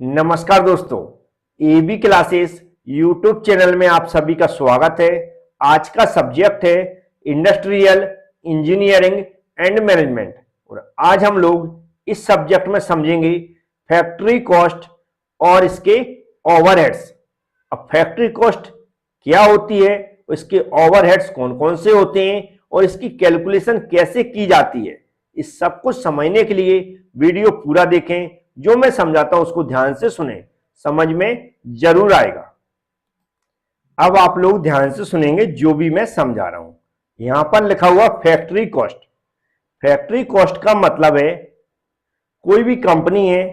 नमस्कार दोस्तों, AB classes YouTube channel में आप सभी का स्वागत है। आज का सब्जेक्ट है इंडस्ट्रियल इंजीनियरिंग एंड मैनेजमेंट और आज हम लोग इस सब्जेक्ट में समझेंगे फैक्ट्री कॉस्ट और इसके ओवरहेड्स। अब फैक्ट्री कॉस्ट क्या होती है, इसके ओवरहेड्स कौन कौन से होते हैं और इसकी कैलकुलेशन कैसे की जाती है, इस सब कुछ समझने के लिए वीडियो पूरा देखें। जो मैं समझाता हूं उसको ध्यान से सुने, समझ में जरूर आएगा। अब आप लोग ध्यान से सुनेंगे जो भी मैं समझा रहा हूं। यहां पर लिखा हुआ फैक्ट्री कॉस्ट। फैक्ट्री कॉस्ट का मतलब है कोई भी कंपनी है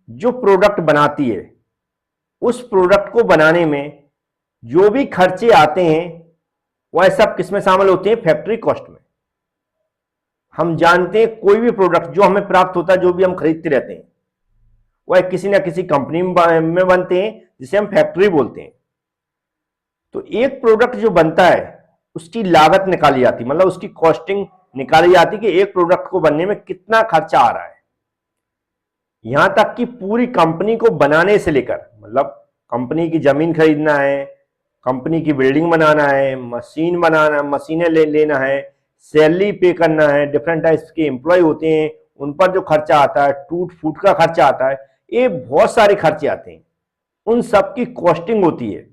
जो प्रोडक्ट बनाती है, उस प्रोडक्ट को बनाने में जो भी खर्चे आते हैं वह सब किसमें शामिल होते हैं? फैक्ट्री कॉस्ट में। हम जानते हैं कोई भी प्रोडक्ट जो हमें प्राप्त होता है, जो भी हम खरीदते रहते हैं, वह किसी ना किसी कंपनी में बनते हैं जिसे हम फैक्ट्री बोलते हैं। तो एक प्रोडक्ट जो बनता है उसकी लागत निकाली जाती, मतलब उसकी कॉस्टिंग निकाली जाती कि एक प्रोडक्ट को बनने में कितना खर्चा आ रहा है। यहां तक कि पूरी कंपनी को बनाने से लेकर, मतलब कंपनी की जमीन खरीदना है, कंपनी की बिल्डिंग बनाना है, मशीन बनाना, मशीनें लेना है, सैलरी पे करना है, डिफरेंट टाइप्स के एम्प्लॉय होते हैं उन पर जो खर्चा आता है, टूट फूट का खर्चा आता है, ये बहुत सारे खर्चे आते हैं, उन सब की कॉस्टिंग होती है।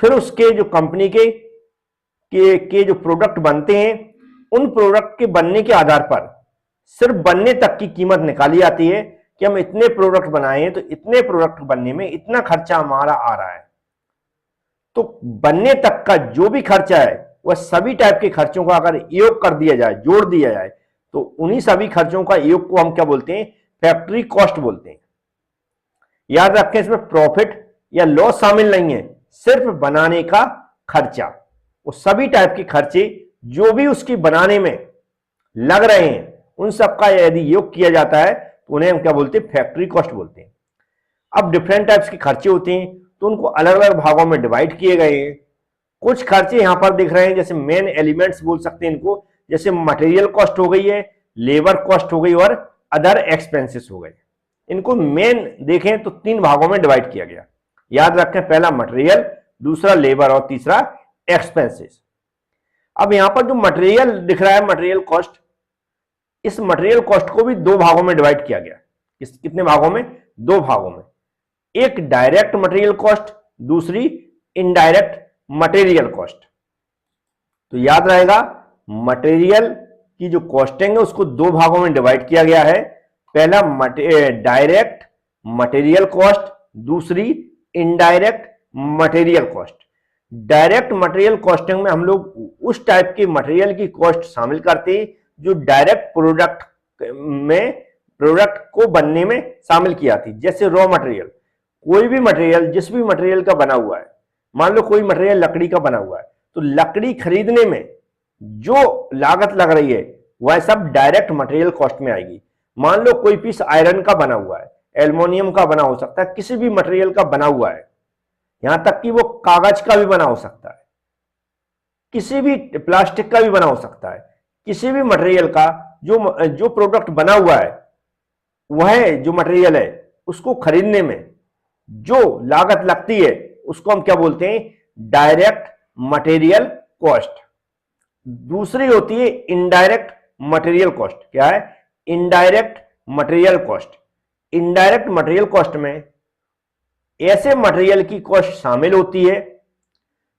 फिर उसके जो कंपनी के जो प्रोडक्ट बनते हैं, उन प्रोडक्ट के बनने के आधार पर सिर्फ बनने तक की कीमत निकाली जाती है कि हम इतने प्रोडक्ट बनाए हैं तो इतने प्रोडक्ट बनने में इतना खर्चा हमारा आ रहा है। तो बनने तक का जो भी खर्चा है वह सभी टाइप के खर्चों का अगर योग कर दिया जाए, जोड़ दिया जाए, तो उन्हीं सभी खर्चों का योग को हम क्या बोलते हैं? फैक्ट्री कॉस्ट बोलते हैं। याद रखें, इसमें प्रॉफिट या लॉस शामिल नहीं है, सिर्फ बनाने का खर्चा। वो सभी टाइप के खर्चे जो भी उसकी बनाने में लग रहे हैं, उन सब का यदि योग किया जाता है तो उन्हें हम क्या बोलते हैं? फैक्ट्री कॉस्ट बोलते हैं। अब डिफरेंट टाइप्स के खर्चे होते हैं तो उनको अलग अलग भागों में डिवाइड किए गए हैं। कुछ खर्चे यहां पर दिख रहे हैं, जैसे मेन एलिमेंट्स बोल सकते हैं इनको, जैसे मटेरियल कॉस्ट हो गई है, लेबर कॉस्ट हो गई और अदर एक्सपेंसेस हो गए। इनको मेन देखें तो तीन भागों में डिवाइड किया गया। याद रखें, पहला मटेरियल, दूसरा लेबर और तीसरा एक्सपेंसेस। अब यहां पर जो मटेरियल दिख रहा है, मटेरियल कॉस्ट, इस मटेरियल कॉस्ट को भी दो भागों में डिवाइड किया गया। कितने भागों में? दो भागों में। एक डायरेक्ट मटेरियल कॉस्ट, दूसरी इनडायरेक्ट मटेरियल कॉस्ट। तो याद रहेगा, मटेरियल की जो कॉस्टिंग है उसको दो भागों में डिवाइड किया गया है। पहला डायरेक्ट मटेरियल कॉस्ट, दूसरी indirect material cost. Direct material costing में हम लोग उस टाइप के मटेरियल की कॉस्ट शामिल करते हैं जो डायरेक्ट प्रोडक्ट को बनने में शामिल की जाती, जैसे रॉ मटेरियल। कोई भी मटेरियल, जिस भी मटेरियल का बना हुआ है, मान लो कोई मटेरियल लकड़ी का बना हुआ है, तो लकड़ी खरीदने में जो लागत लग रही है वह सब डायरेक्ट मटेरियल कॉस्ट में आएगी। मान लो कोई पीस आयरन का बना हुआ है, एल्युमिनियम का बना हो सकता है, किसी भी मटेरियल का बना हुआ है, यहां तक कि वो कागज का भी बना हो सकता है, किसी भी प्लास्टिक का भी बना हो सकता है। किसी भी मटेरियल का जो प्रोडक्ट बना हुआ है, वह जो मटेरियल है उसको खरीदने में जो लागत लगती है उसको हम क्या बोलते हैं? Direct material cost. दूसरी होती है इनडायरेक्ट मटेरियल कॉस्ट। क्या है? Indirect material cost. Indirect material cost में ऐसे मटेरियल की कॉस्ट शामिल होती है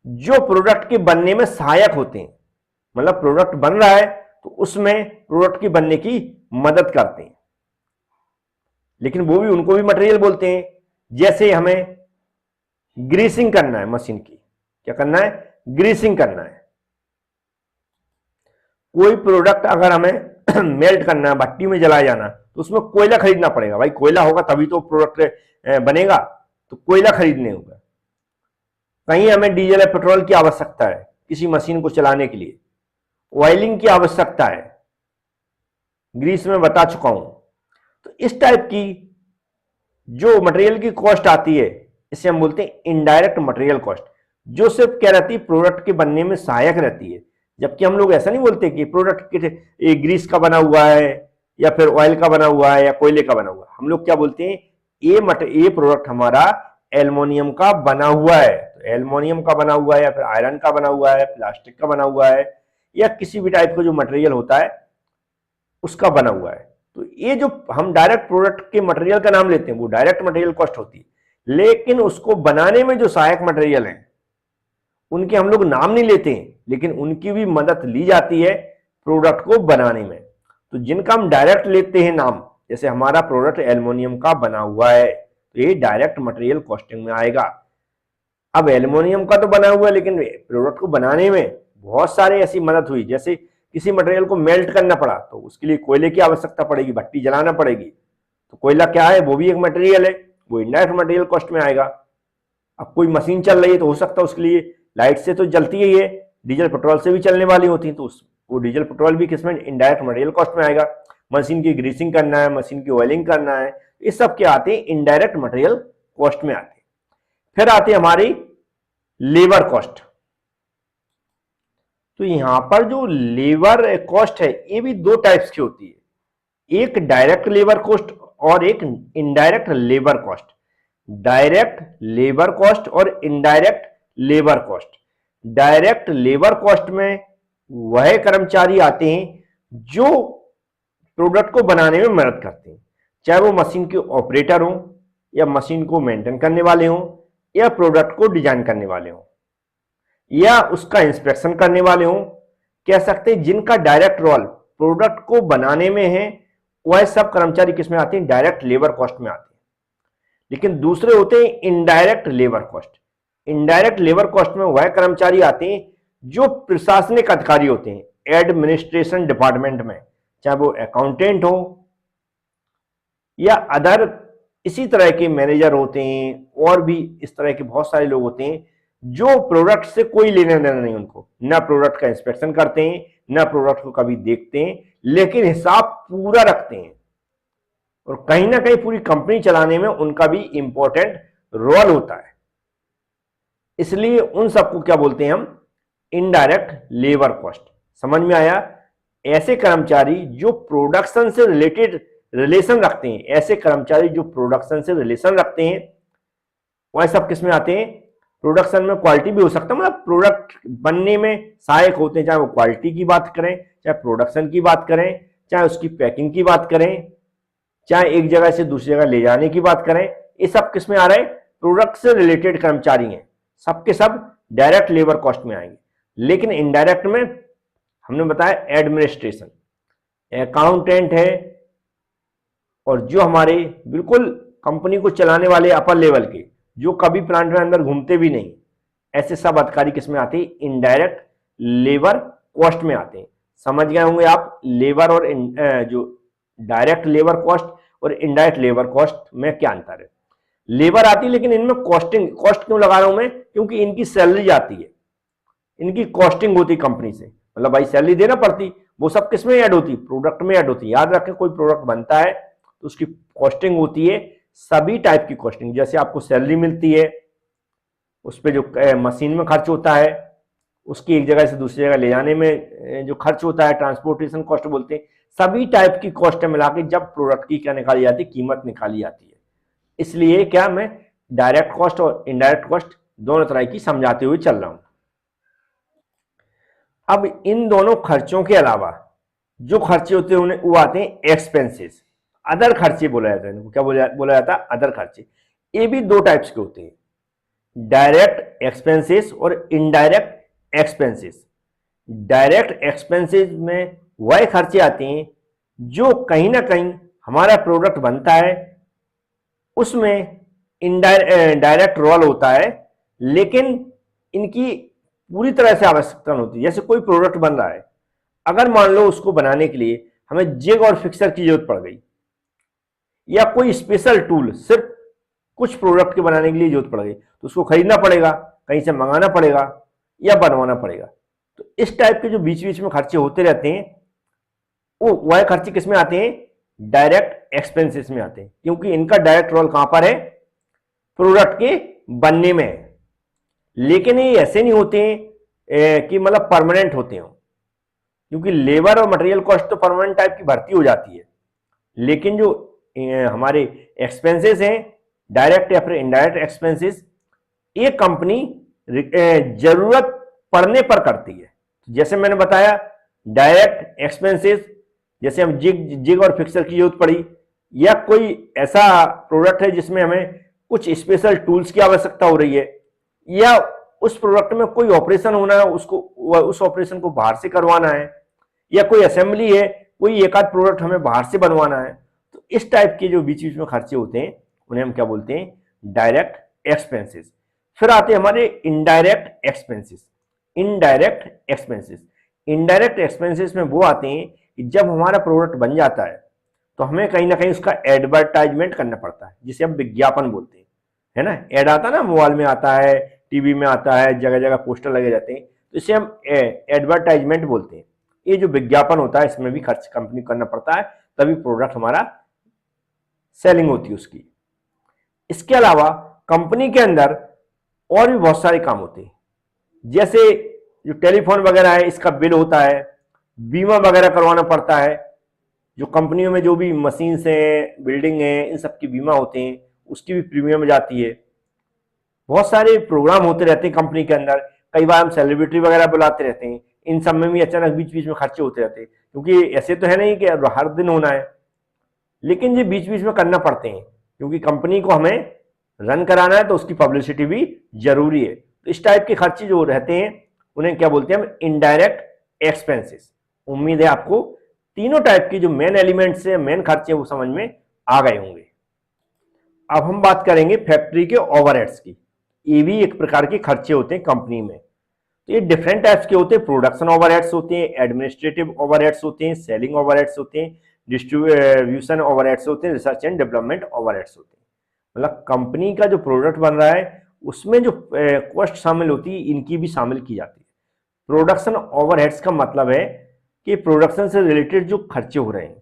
जो प्रोडक्ट के बनने में सहायक होते हैं, मतलब प्रोडक्ट बन रहा है तो उसमें प्रोडक्ट की बनने की मदद करते हैं, लेकिन वो भी, उनको भी मटेरियल बोलते हैं। जैसे हमें ग्रीसिंग करना है मशीन की, क्या करना है? ग्रीसिंग करना है। कोई प्रोडक्ट अगर हमें मेल्ट करना है, भट्टी में जलाया जाना, तो उसमें कोयला खरीदना पड़ेगा। भाई कोयला होगा तभी तो प्रोडक्ट बनेगा, तो कोयला खरीदने होगा। कहीं हमें डीजल या पेट्रोल की आवश्यकता है किसी मशीन को चलाने के लिए, ऑयलिंग की आवश्यकता है, ग्रीस में बता चुका हूं। तो इस टाइप की जो मटेरियल की कॉस्ट आती है इसे हम बोलते हैं इनडायरेक्ट मटेरियल कॉस्ट, जो सिर्फ क्या रहती है? प्रोडक्ट के बनने में सहायक रहती है। जबकि हम लोग ऐसा नहीं बोलते कि प्रोडक्ट ग्रीस का बना हुआ है या फिर ऑयल का बना हुआ है या कोयले का बना हुआ है। हम लोग क्या बोलते हैं? ये प्रोडक्ट हमारा एल्युमिनियम का बना हुआ है, तो एल्युमिनियम का बना हुआ है या फिर आयरन का बना हुआ है, प्लास्टिक का बना हुआ है, या किसी भी टाइप का जो मटेरियल होता है उसका बना हुआ है। तो ये जो हम डायरेक्ट प्रोडक्ट के मटेरियल का नाम लेते हैं वो डायरेक्ट मटेरियल कॉस्ट होती है, लेकिन उसको बनाने में जो सहायक मटेरियल हैं उनके हम लोग नाम नहीं लेते हैं, लेकिन उनकी भी मदद ली जाती है प्रोडक्ट को बनाने में। तो जिनका हम डायरेक्ट लेते हैं नाम, जैसे हमारा प्रोडक्ट एल्युमिनियम का बना हुआ है तो ये डायरेक्ट मटेरियल कॉस्टिंग में आएगा। अब एल्युमिनियम का तो बना हुआ है, लेकिन प्रोडक्ट को बनाने में बहुत सारे ऐसी मदद हुई, जैसे किसी मटेरियल को मेल्ट करना पड़ा तो उसके लिए कोयले की आवश्यकता पड़ेगी, भट्टी जलाना पड़ेगी, तो कोयला क्या है, वो भी एक मटेरियल है, वो इनडायरेक्ट मटेरियल कॉस्ट में आएगा। अब कोई मशीन चल रही है तो हो सकता है उसके लिए लाइट से तो जलती ही है, डीजल पेट्रोल से भी चलने वाली होती है, तो वो डीजल पेट्रोल भी किसमें, इनडायरेक्ट मटेरियल कॉस्ट में आएगा। मशीन की ग्रीसिंग करना है, मशीन की ऑयलिंग करना है, ये सब क्या आते हैं, इनडायरेक्ट मटेरियल कॉस्ट में आते हैं। फिर आती है हमारी लेबर कॉस्ट। तो यहां पर जो लेबर कॉस्ट है ये भी दो टाइप्स की होती है, एक डायरेक्ट लेबर कॉस्ट और एक indirect labour cost. Direct labour cost और indirect labour cost. Direct labour cost में वह कर्मचारी आते हैं जो प्रोडक्ट को बनाने में मदद करते हैं, चाहे वो मशीन के ऑपरेटर हों या मशीन को मेंटेन करने वाले हों या प्रोडक्ट को डिजाइन करने वाले हों या उसका इंस्पेक्शन करने वाले हों। कह सकते हैं जिनका डायरेक्ट रोल प्रोडक्ट को बनाने में है वह सब कर्मचारी किसमें आते हैं, डायरेक्ट लेबर कॉस्ट में आते हैं। लेकिन दूसरे होते हैं indirect labour cost. Indirect labour cost में वह कर्मचारी आते हैं जो प्रशासनिक अधिकारी होते हैं, एडमिनिस्ट्रेशन डिपार्टमेंट में, चाहे वो अकाउंटेंट हो या अदर इसी तरह के मैनेजर होते हैं, और भी इस तरह के बहुत सारे लोग होते हैं जो प्रोडक्ट से कोई लेना देना नहीं, उनको ना प्रोडक्ट का इंस्पेक्शन करते हैं ना प्रोडक्ट को कभी देखते हैं, लेकिन हिसाब पूरा रखते हैं और कहीं ना कहीं पूरी कंपनी चलाने में उनका भी इंपॉर्टेंट रोल होता है। इसलिए उन सबको क्या बोलते हैं हम, इनडायरेक्ट लेबर कॉस्ट। समझ में आया? ऐसे कर्मचारी जो प्रोडक्शन से रिलेटेड रिलेशन रखते हैं, ऐसे कर्मचारी जो प्रोडक्शन से रिलेशन रखते हैं वह सब किस में आते हैं, प्रोडक्शन में। क्वालिटी भी हो सकता है, मतलब प्रोडक्ट बनने में सहायक होते हैं, चाहे वो क्वालिटी की बात करें, चाहे प्रोडक्शन की बात करें, चाहे उसकी पैकिंग की बात करें, चाहे एक जगह से दूसरी जगह ले जाने की बात करें, ये सब किस में आ रहे हैं, प्रोडक्ट से रिलेटेड कर्मचारी हैं, सबके सब डायरेक्ट लेबर कॉस्ट में आएंगे। लेकिन इनडायरेक्ट में हमने बताया एडमिनिस्ट्रेशन, अकाउंटेंट है, और जो हमारे बिल्कुल कंपनी को चलाने वाले अपर लेवल के, जो कभी प्लांट में अंदर घूमते भी नहीं, ऐसे सब अधिकारी किसमें आते हैं, इनडायरेक्ट लेबर कॉस्ट में आते हैं। समझ गए होंगे आप लेबर और जो डायरेक्ट लेबर कॉस्ट और इनडायरेक्ट लेबर कॉस्ट में क्या अंतर है। लेबर आती है लेकिन इनमें कॉस्ट क्यों लगा रहा हूं मैं, क्योंकि इनकी सैलरी आती है, इनकी कॉस्टिंग होती कंपनी से, मतलब भाई सैलरी देना पड़ती, वो सब किसमें ऐड होती, प्रोडक्ट में ऐड होती है। याद रखें, कोई प्रोडक्ट बनता है तो उसकी कॉस्टिंग होती है, सभी टाइप की कॉस्टिंग। जैसे आपको सैलरी मिलती है, उस पर जो मशीन में खर्च होता है, उसकी एक जगह से दूसरी जगह ले जाने में जो खर्च होता है, ट्रांसपोर्टेशन कॉस्ट बोलते हैं, सभी टाइप की कॉस्ट मिला के जब प्रोडक्ट की क्या निकाली जाती है, कीमत निकाली जाती है। इसलिए क्या मैं डायरेक्ट कॉस्ट और इनडायरेक्ट कॉस्ट दोनों तरह की समझाते हुए चल रहा हूं। अब इन दोनों खर्चों के अलावा जो खर्चे होते हैं उन्हें वो आते हैं एक्सपेंसेस, अदर खर्चे बोला जाता है इनको। क्या बोला जाता है, अदर खर्चे। ये भी दो टाइप्स के होते हैं, डायरेक्ट एक्सपेंसेस और इनडायरेक्ट एक्सपेंसेस। डायरेक्ट एक्सपेंसेस में वह खर्चे आते हैं जो कहीं ना कहीं हमारा प्रोडक्ट बनता है उसमें डायरेक्ट रोल होता है, लेकिन इनकी पूरी तरह से आवश्यकता नहीं होती। जैसे कोई प्रोडक्ट बन रहा है, अगर मान लो उसको बनाने के लिए हमें जिग और फिक्सर की जरूरत पड़ गई, या कोई स्पेशल टूल सिर्फ कुछ प्रोडक्ट के बनाने के लिए जरूरत पड़ गई, तो उसको खरीदना पड़ेगा, कहीं से मंगाना पड़ेगा या बनवाना पड़ेगा। तो इस टाइप के जो बीच बीच में खर्चे होते रहते हैं, वो वह खर्चे किसमें आते हैं, डायरेक्ट एक्सपेंसेस में आते हैं, क्योंकि इनका डायरेक्ट रोल कहां पर है, प्रोडक्ट के बनने में है। लेकिन ये ऐसे नहीं होते हैं कि मतलब परमानेंट होते हो, क्योंकि लेबर और मटेरियल कॉस्ट तो परमानेंट टाइप की भर्ती हो जाती है, लेकिन जो हमारे एक्सपेंसेस हैं डायरेक्ट या फिर इनडायरेक्ट एक्सपेंसेस ये कंपनी जरूरत पड़ने पर करती है। जैसे मैंने बताया डायरेक्ट एक्सपेंसेस, जैसे हम जिग और फिक्सर की जरूरत पड़ी, या कोई ऐसा प्रोडक्ट है जिसमें हमें कुछ स्पेशल टूल्स की आवश्यकता हो रही है, या उस प्रोडक्ट में कोई ऑपरेशन होना है, उसको उस ऑपरेशन को बाहर से करवाना है, या कोई असेंबली है, कोई एक आध प्रोडक्ट हमें बाहर से बनवाना है। तो इस टाइप के जो बीच बीच में खर्चे होते हैं उन्हें हम क्या बोलते हैं, डायरेक्ट एक्सपेंसेस। फिर आते हैं हमारे indirect expenses. Indirect expenses, indirect expenses में वो आते हैं कि जब हमारा प्रोडक्ट बन जाता है तो हमें कहीं ना कहीं उसका एडवर्टाइजमेंट करना पड़ता है, जिसे हम विज्ञापन बोलते हैं, है ना। ऐड आता है ना, मोबाइल में आता है, टीवी में आता है, जगह जगह पोस्टर लगे रहते हैं, तो इसे हम एडवर्टाइजमेंट बोलते हैं। ये जो विज्ञापन होता है इसमें भी खर्च कंपनी करना पड़ता है, तभी प्रोडक्ट हमारा सेलिंग होती है उसकी। इसके अलावा कंपनी के अंदर और भी बहुत सारे काम होते हैं, जैसे जो टेलीफोन वगैरह है इसका बिल होता है, बीमा वगैरह करवाना पड़ता है, जो कंपनियों में जो भी मशीन है, बिल्डिंग है, इन सब की बीमा होते हैं, उसकी भी प्रीमियम जाती है। बहुत सारे प्रोग्राम होते रहते हैं कंपनी के अंदर, कई बार हम सेलिब्रिटी वगैरह बुलाते रहते हैं, इन सब में भी अचानक बीच बीच में खर्चे होते रहते हैं, क्योंकि ऐसे तो है नहीं कि हर दिन होना है, लेकिन ये बीच बीच में करना पड़ते हैं, क्योंकि कंपनी को हमें रन कराना है तो उसकी पब्लिसिटी भी जरूरी है। तो इस टाइप के खर्चे जो रहते हैं उन्हें क्या बोलते हैं हम, इनडायरेक्ट एक्सपेंसेस। उम्मीद है आपको तीनों टाइप की जो मेन एलिमेंट्स है, मेन खर्चे, वो समझ में आ गए होंगे। अब हम बात करेंगे फैक्ट्री के ओवरहेड्स की। ये भी एक प्रकार के खर्चे होते हैं कंपनी में। तो ये डिफरेंट टाइप्स के होते हैं, प्रोडक्शन ओवरहेड्स होते हैं, एडमिनिस्ट्रेटिव ओवरहेड्स होते हैं, सेलिंग ओवरहेड्स होते हैं, डिस्ट्रीब्यूशन ओवरहेड्स होते हैं, रिसर्च एंड डेवलपमेंट ओवरहेड्स होते हैं। मतलब कंपनी का जो प्रोडक्ट बन रहा है उसमें जो कॉस्ट शामिल होती है, इनकी भी शामिल की जाती है। प्रोडक्शन ओवरहेड्स का मतलब है कि प्रोडक्शन से रिलेटेड जो खर्चे हो रहे हैं,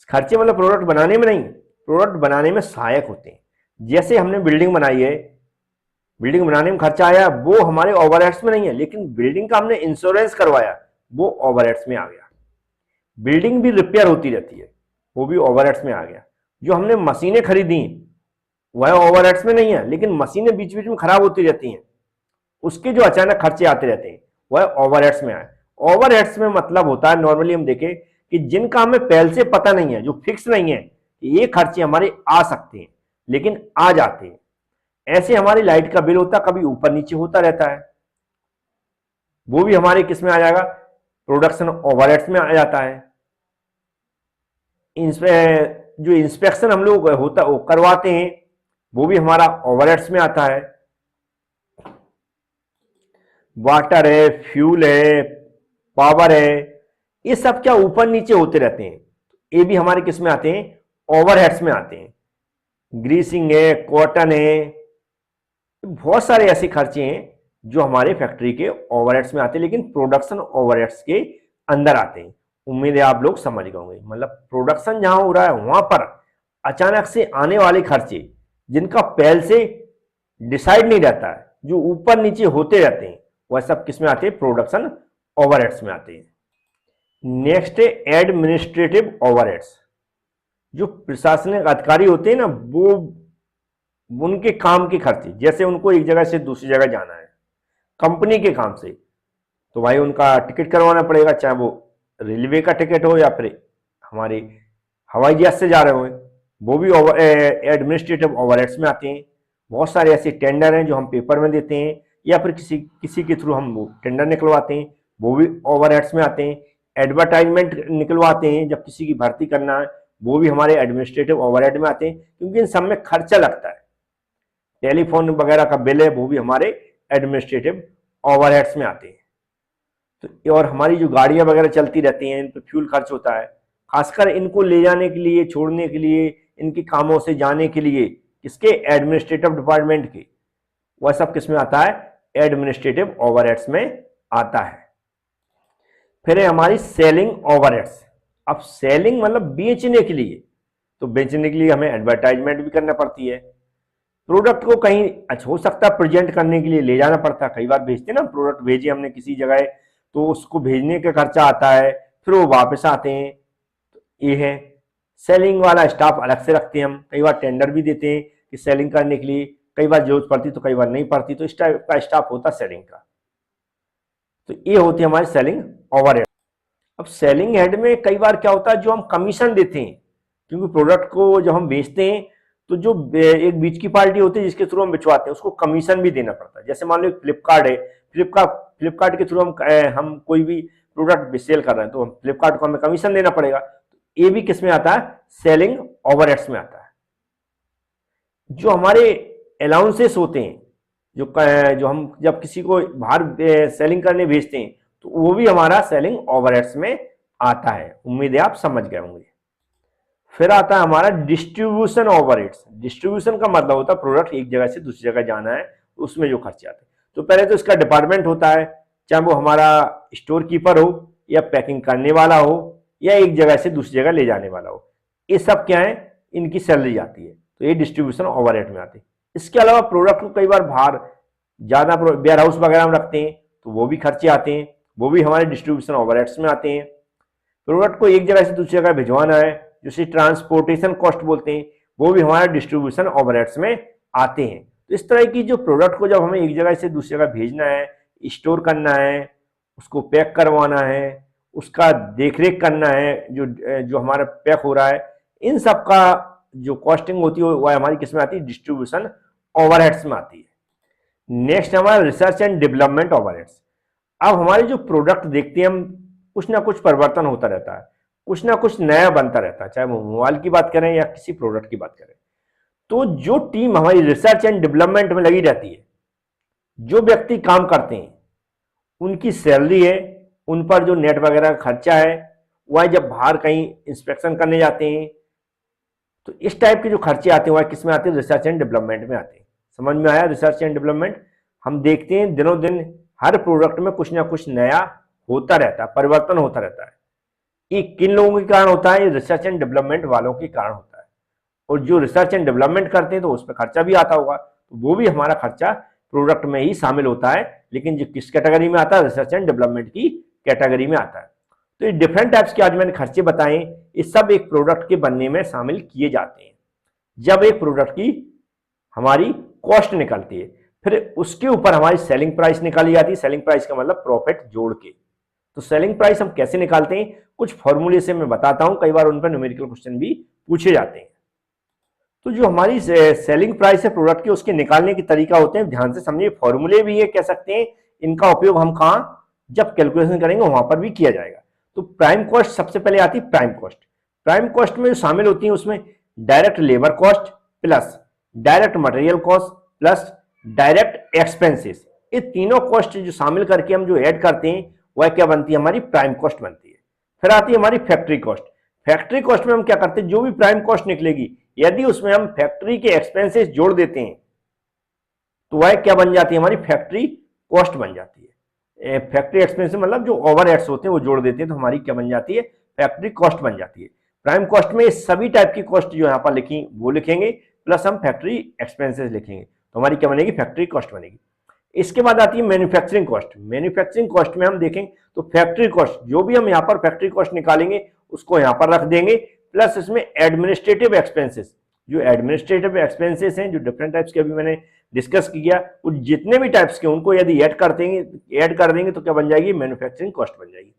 खर्चे मतलब प्रोडक्ट बनाने में नहीं, प्रोडक्ट बनाने में सहायक होते हैं। जैसे हमने बिल्डिंग बनाई है, बिल्डिंग बनाने में खर्चा आया, वो हमारे ओवरहेड्स में नहीं है, लेकिन बिल्डिंग का हमने इंश्योरेंस करवाया, वो ओवरहेड्स में आ गया। बिल्डिंग भी रिपेयर होती रहती है, वो भी ओवरहेड्स में आ गया। जो हमने मशीनें खरीदी वह ओवरहेड्स में नहीं है, लेकिन मशीनें बीच बीच में खराब होती रहती हैं, उसके जो अचानक खर्चे आते रहते हैं वह ओवरहेड्स में आए। ओवरहेड्स में मतलब होता है, नॉर्मली हम देखें कि जिनका हमें पहले से पता नहीं है, जो फिक्स नहीं है कि ये खर्चे हमारे आ सकते हैं, लेकिन आ जाते हैं। ऐसे हमारी लाइट का बिल होता, कभी ऊपर नीचे होता रहता है, वो भी हमारे किस में आ जाएगा, प्रोडक्शन ओवरहेड्स में आ जाता है। जो इंस्पेक्शन हम लोग होता वो करवाते हैं, वो भी हमारा ओवरहेड्स में आता है। वाटर है, फ्यूल है, पावर है, ये सब क्या ऊपर नीचे होते रहते हैं, ये भी हमारे किस में आते हैं, ओवरहेड्स में आते हैं। ग्रीसिंग है, कॉटन है, बहुत सारे ऐसे खर्चे हैं जो हमारे फैक्ट्री के ओवरहेड्स में आते हैं, लेकिन प्रोडक्शन ओवरहेड्स के अंदर आते हैं। उम्मीद है आप लोग समझ गए होंगे। मतलब प्रोडक्शन जहां हो रहा है वहां पर अचानक से आने वाले खर्चे, जिनका पहले से डिसाइड नहीं रहता है, जो ऊपर नीचे होते रहते हैं, वह सब किस में आते हैं, प्रोडक्शन ओवरहेड्स में आते हैं। नेक्स्ट है एडमिनिस्ट्रेटिव ओवरहेड्स। जो प्रशासनिक अधिकारी होते हैं ना, वो उनके काम के खर्चे, जैसे उनको एक जगह से दूसरी जगह जाना है कंपनी के काम से, तो भाई उनका टिकट करवाना पड़ेगा, चाहे वो रेलवे का टिकट हो या फिर हमारे हवाई जहाज से जा रहे हो, वो भी एडमिनिस्ट्रेटिव ओवरहेड्स में आते हैं। बहुत सारे ऐसे टेंडर हैं जो हम पेपर में देते हैं, या फिर किसी के थ्रू हम वो टेंडर निकलवाते हैं, वो भी ओवरहेड्स में आते हैं। एडवर्टाइजमेंट निकलवाते हैं जब किसी की भर्ती करना है, वो भी हमारे एडमिनिस्ट्रेटिव ओवरहेड में आते हैं, क्योंकि इन सब में खर्चा लगता है। टेलीफोन वगैरह का बिल है, वो भी हमारे एडमिनिस्ट्रेटिव ओवरहेड्स में आते हैं। तो और हमारी जो गाड़ियां वगैरह चलती रहती हैं, इन पर फ्यूल खर्च होता है, खासकर इनको ले जाने के लिए, छोड़ने के लिए, इनके कामों से जाने के लिए, किसके, एडमिनिस्ट्रेटिव डिपार्टमेंट के, वह सब किस में आता है, एडमिनिस्ट्रेटिव ओवरहेड्स में आता है। फिर है हमारी सेलिंग ओवरहेड्स। अब सेलिंग मतलब बेचने के लिए, तो बेचने के लिए हमें एडवर्टाइजमेंट भी करना पड़ती है। प्रोडक्ट को कहीं हो सकता है प्रेजेंट करने के लिए ले जाना पड़ता है, कई बार भेजते ना, प्रोडक्ट भेजे हमने किसी जगह, तो उसको भेजने का खर्चा आता है, फिर वो वापस आते हैं। तो ये है सेलिंग वाला स्टाफ अलग से रखते हैं हम, कई बार टेंडर भी देते हैं कि सेलिंग करने के लिए कई बार जरूरत पड़ती तो कई बार नहीं पड़ती, तो इस टाइप का स्टाफ होता सेलिंग का। तो ये होती है हमारी सेलिंग ओवरहेड। अब सेलिंग हेड में कई बार क्या होता है, जो हम कमीशन देते हैं, क्योंकि प्रोडक्ट को जब हम बेचते हैं तो जो एक बीच की पार्टी होती है जिसके थ्रू हम बिचवाते हैं उसको कमीशन भी देना पड़ता है। जैसे मान लो फ्लिपकार्ट है, फ्लिपकार्ट के थ्रू हम कोई भी प्रोडक्ट सेल कर रहे हैं तो हम फ्लिपकार्ट को हमें कमीशन देना पड़ेगा। तो ये भी किस में आता है, सेलिंग ओवरहेड्स में आता है। जो हमारे अलाउंसेस होते हैं, जो हम जब किसी को बाहर सेलिंग करने भेजते हैं तो वो भी हमारा सेलिंग ओवरहेड्स में आता है। उम्मीद है आप समझ गए होंगे। फिर आता है हमारा डिस्ट्रीब्यूशन ओवरहेड्स। डिस्ट्रीब्यूशन का मतलब होता है प्रोडक्ट एक जगह से दूसरी जगह जाना है, उसमें जो खर्चे आते हैं। तो पहले तो इसका डिपार्टमेंट होता है, चाहे वो हमारा स्टोर कीपर हो या पैकिंग करने वाला हो या एक जगह से दूसरी जगह ले जाने वाला हो। ये सब क्या है, इनकी सैलरी आती है, तो ये डिस्ट्रीब्यूशन ओवरहेड में आती है। इसके अलावा प्रोडक्ट को कई बार बाहर ज्यादा वेयर हाउस वगैरह में रखते हैं तो वो भी खर्चे आते हैं, वो भी हमारे डिस्ट्रीब्यूशन ओवरहेड्स में आते हैं। प्रोडक्ट को एक जगह से दूसरी जगह भिजवाना है, जिसे ट्रांसपोर्टेशन कॉस्ट बोलते हैं, वो भी हमारे डिस्ट्रीब्यूशन ओवरहेड्स में आते हैं। तो इस तरह की जो प्रोडक्ट को जब हमें एक जगह से दूसरी जगह भेजना है, स्टोर करना है, उसको पैक करवाना है, उसका देखरेख करना है, जो हमारा पैक हो रहा है, इन सब का जो कॉस्टिंग होती है वह हमारी किस में आती है, डिस्ट्रीब्यूशन ओवरहेड्स में आती है। नेक्स्ट हमारा रिसर्च एंड डेवलपमेंट ओवरहेड्स। अब हमारे जो प्रोडक्ट देखते हैं हम, कुछ ना कुछ परिवर्तन होता रहता है, कुछ ना कुछ नया बनता रहता है, चाहे वो मोबाइल की बात करें या किसी प्रोडक्ट की बात करें। तो जो टीम हमारी रिसर्च एंड डेवलपमेंट में लगी रहती है, जो व्यक्ति काम करते हैं, उनकी सैलरी है, उन पर जो नेट वगैरह का खर्चा है, वह जब बाहर कहीं इंस्पेक्शन करने जाते हैं तो इस टाइप के जो खर्चे आते हैं वह किस में आते हैं, रिसर्च एंड डेवलपमेंट में आते हैं। समझ में आया, रिसर्च एंड डेवलपमेंट। हम देखते हैं दिनों दिन हर प्रोडक्ट में कुछ ना कुछ नया होता रहता है, परिवर्तन होता रहता है। ये किन लोगों के कारण होता है, ये रिसर्च एंड डेवलपमेंट वालों के कारण होता है। और जो रिसर्च एंड डेवलपमेंट करते हैं तो उस पर खर्चा भी आता होगा, तो वो भी हमारा खर्चा प्रोडक्ट में ही शामिल होता है, लेकिन जो किस कैटेगरी में आता है, रिसर्च एंड डेवलपमेंट की कैटेगरी में आता है। तो ये डिफरेंट टाइप्स के आज मैंने खर्चे बताए, ये सब एक प्रोडक्ट के बनने में शामिल किए जाते हैं। जब एक प्रोडक्ट की हमारी कॉस्ट निकलती है, फिर उसके ऊपर हमारी सेलिंग प्राइस निकाली जाती है। सेलिंग प्राइस का मतलब प्रॉफिट जोड़ के। तो सेलिंग प्राइस हम कैसे निकालते हैं, कुछ फॉर्मूले से मैं बताता हूं, कई बार उन पर न्यूमेरिकल क्वेश्चन भी पूछे जाते हैं। तो जो हमारी सेलिंग प्राइस है प्रोडक्ट की, उसके निकालने के तरीका होते हैं, ध्यान से समझिए। फॉर्मूले भी ये कह सकते हैं, इनका उपयोग हम कहां, जब कैलकुलेशन करेंगे वहां पर भी किया जाएगा। तो प्राइम कॉस्ट सबसे पहले आती है। प्राइम कॉस्ट, प्राइम कॉस्ट में जो शामिल होती है उसमें direct labour cost plus direct material cost plus direct expenses, ये तीनों कॉस्ट जो शामिल करके हम जो ऐड करते हैं वह क्या बनती है, हमारी प्राइम कॉस्ट बनती है। फिर आती है हमारी फैक्ट्री कॉस्ट। फैक्ट्री कॉस्ट में हम क्या करते हैं, जो भी प्राइम कॉस्ट निकलेगी, यदि उसमें हम फैक्ट्री के एक्सपेंसेस जोड़ देते हैं तो वह क्या बन जाती है, हमारी फैक्ट्री कॉस्ट बन जाती है। फैक्ट्री एक्सपेंसेस मतलब जो ओवरहेड्स होते हैं वो जोड़ देते हैं तो हमारी क्या बन जाती है, फैक्ट्री कॉस्ट बन जाती है। प्राइम कॉस्ट में सभी टाइप की कॉस्ट जो यहाँ पर लिखी वो लिखेंगे, प्लस हम फैक्ट्री एक्सपेंसेस लिखेंगे, तो हमारी क्या बनेगी, फैक्ट्री कॉस्ट बनेगी। इसके बाद आती है मैन्युफैक्चरिंग कॉस्ट। मैन्युफैक्चरिंग कॉस्ट में हम देखें तो फैक्ट्री कॉस्ट, जो भी हम यहाँ पर फैक्ट्री कॉस्ट निकालेंगे उसको यहाँ पर रख देंगे, प्लस इसमें एडमिनिस्ट्रेटिव एक्सपेंसेस। जो एडमिनिस्ट्रेटिव एक्सपेंसेस हैं, जो डिफरेंट टाइप्स के अभी मैंने डिस्कस किया, वो जितने भी टाइप्स के उनको यदि ऐड कर देंगे तो क्या बन जाएगी, मैन्युफैक्चरिंग कॉस्ट बन जाएगी।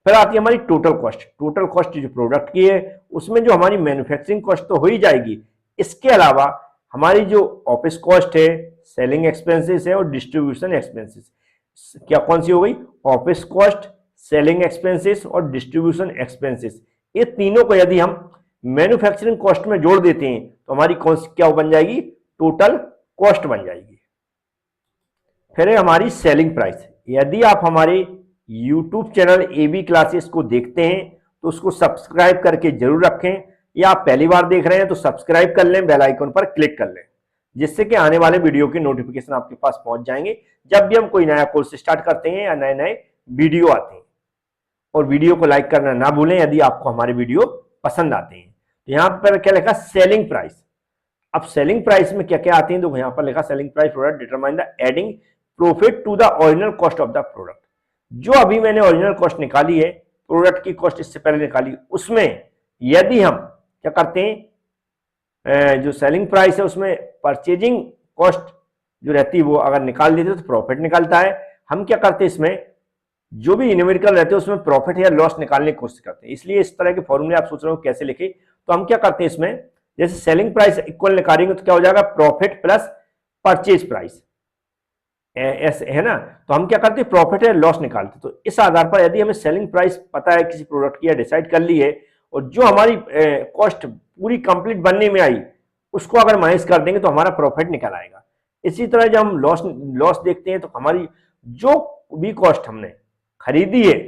फिर आती है हमारी टोटल कॉस्ट। टोटल कॉस्ट जो प्रोडक्ट की है उसमें जो हमारी मैन्युफैक्चरिंग कॉस्ट तो हो ही जाएगी, इसके अलावा हमारी जो ऑफिस कॉस्ट है, सेलिंग एक्सपेंसेस है और डिस्ट्रीब्यूशन एक्सपेंसेस, क्या कौन सी हो गई, ऑफिस कॉस्ट, सेलिंग एक्सपेंसेस और डिस्ट्रीब्यूशन एक्सपेंसेस। ये तीनों को यदि हम मैन्युफैक्चरिंग कॉस्ट में जोड़ देते हैं तो हमारी कौन सी क्या बन जाएगी, टोटल कॉस्ट बन जाएगी। फिर है हमारी सेलिंग प्राइस। यदि आप हमारे YouTube चैनल AB क्लासेस को देखते हैं तो उसको सब्सक्राइब करके जरूर रखें, या आप पहली बार देख रहे हैं तो सब्सक्राइब कर लें, बेल आइकन पर क्लिक कर लें, जिससे कि आने वाले वीडियो की नोटिफिकेशन आपके पास पहुंच जाएंगे जब भी हम कोई नया कोर्स स्टार्ट करते हैं या नए नए वीडियो आते हैं। और वीडियो को लाइक करना ना भूलें यदि आपको हमारे वीडियो पसंद आते हैं। तो यहाँ पर क्या लिखा, सेलिंग प्राइस। अब सेलिंग प्राइस में क्या क्या आते हैं, तो यहाँ पर लिखा selling price product determine the adding profit to the original cost of the product. जो अभी मैंने ओरिजिनल कॉस्ट निकाली है, प्रोडक्ट की कॉस्ट इससे पहले निकाली, उसमें यदि हम क्या करते हैं, जो सेलिंग प्राइस है उसमें परचेजिंग कॉस्ट जो रहती है वो अगर निकाल देते तो प्रॉफिट निकलता है। हम क्या करते हैं इसमें जो भी न्यूमेरिकल रहते हैं उसमें प्रॉफिट या लॉस निकालने की कोशिश करते हैं। इसलिए इस तरह के फॉर्मूले आप सोच रहे हो कैसे लिखे, तो हम क्या करते हैं इसमें जैसे सेलिंग प्राइस इक्वल निकालेंगे तो क्या हो जाएगा प्रॉफिट प्लस परचेज प्राइस ऐसे है ना। तो हम क्या करते हैं प्रॉफिट या लॉस निकालते। तो इस आधार पर यदि हमें सेलिंग प्राइस पता है किसी प्रोडक्ट की या डिसाइड कर ली है और जो हमारी कॉस्ट पूरी कंप्लीट बनने में आई उसको अगर माइनस कर देंगे तो हमारा प्रॉफिट निकल आएगा। इसी तरह जब हम लॉस देखते हैं तो हमारी जो भी कॉस्ट हमने खरीदी है,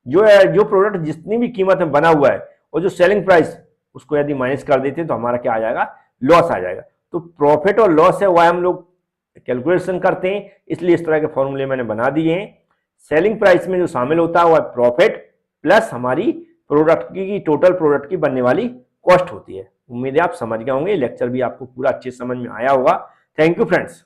जो प्रोडक्ट जितनी भी कीमत में बना हुआ है और जो सेलिंग प्राइस उसको यदि माइनस कर देते हैं तो हमारा क्या आ जाएगा लॉस आ जाएगा। तो प्रॉफिट और लॉस है वह हम लोग कैलकुलेशन करते हैं, इसलिए इस तरह के फॉर्मूले मैंने बना दिए हैं। सेलिंग प्राइस में जो शामिल होता है वह प्रॉफिट प्लस हमारी प्रोडक्ट की टोटल प्रोडक्ट की बनने वाली कॉस्ट होती है। उम्मीद है आप समझ गए होंगे, लेक्चर भी आपको पूरा अच्छे समझ में आया होगा। Thank you friends.